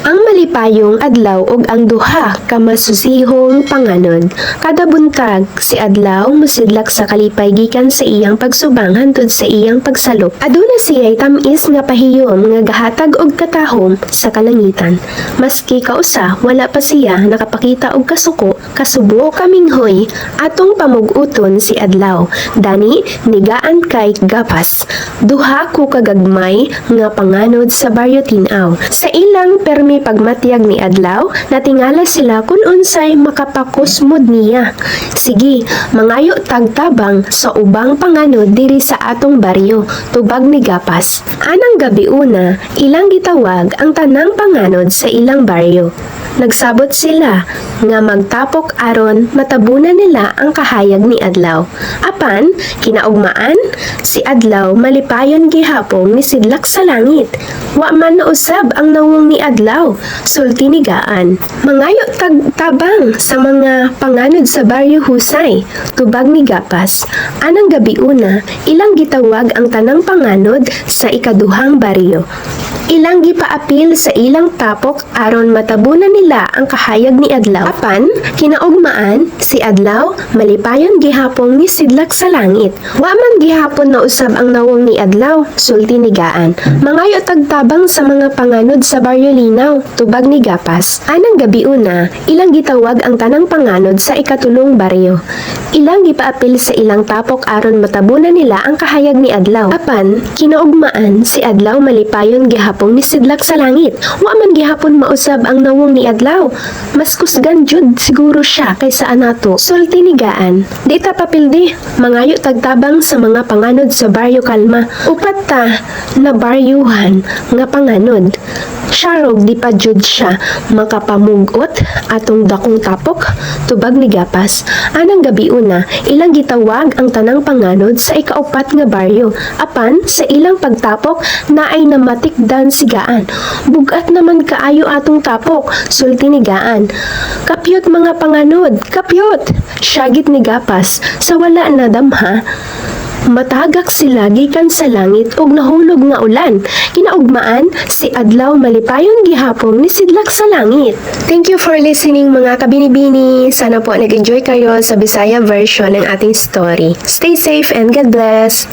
Ang malipayong adlaw ug ang duha ka masusihong panganod. Kada buntag si adlaw mosidlak sa kalipay gikan sa iyang pagsubang hantod sa iyang pagsalop. Aduna siya'y tamis nga pahiyom nga gahatag og katahom sa kalangitan. Maski kausa wala pa siya nakapakita og kasuko, kasubo o kaminghoy atong pamug-uton si adlaw. Dani nigaan kay gapas. Duha ko kagagmay nga panganod sa baryo Tin-aw. Sa ilang permi pagmatiyag ni adlaw, natingala sila kung unsay makapakusmod niya. Sige, mangayo tagtabang sa ubang panganod diri sa atong baryo, tubag ni gapas. Anang gabi una, ilang gitawag ang tanang panganod sa ilang baryo. Nagsabot sila nga magtapok aron matabunan nila ang kahayag ni adlaw. Apan, kinaugmaan, si adlaw malipayon gihapon ni sidlak sa langit. Wa man nausab ang nawong ni adlaw, sulti ni gaan. Mangayo tagtabang sa mga panganod sa baryo husay, tubag ni gapas. Anang gabi una, ilang gitawag ang tanang panganod sa ikaduhang baryo. Ilang gipaapil sa ilang tapok aron matabunan nila ang kahayag ni adlaw. Apan, kinaugmaan, si adlaw malipayon gihapon ni sidlak sa langit. Wa man gihapon na usab ang nawong ni adlaw, sulti ni gaan. Mangayo tagtabang sa mga panganod sa baryo linaw, tubag ni gapas. Anang gabi una, ilang gitawag ang tanang panganod sa ikatulong baryo. Ilang gipaapil sa ilang tapok aron matabunan nila ang kahayag ni adlaw. Apan, kinaugmaan, si adlaw malipayon gihapon ni sidlak sa langit. Wa man gihapon mausab ang nawong ni adlaw. Mas kusgan jud siguro siya kaysa anato. Sulti ni gaan. Di ta papildi, mangayo tagtabang sa mga panganod sa baryo kalma. Upat ta na baryuhan nga panganod. Sharog di pa jud siya makapamugot atong dakong tapok, tubag ni gapas. Anang gabi una, ilang gitawag ang tanang panganod sa ikaupat nga baryo. Apan sa ilang pagtapok naay namatikdan si gaan. Bugat naman kaayo atong tapok, sulti ni gaan. Kapyot mga panganod, kapyot! Syagit ni gapas, sa wala na damha. Matagak sila gikan sa langit ug nahulog nga ulan. Kinaugmaan, si adlaw malipayon gihapon ni sidlak sa langit. Thank you for listening mga kabinibini. Sana po nag-enjoy kayo sa Bisaya version ng ating story. Stay safe and God bless!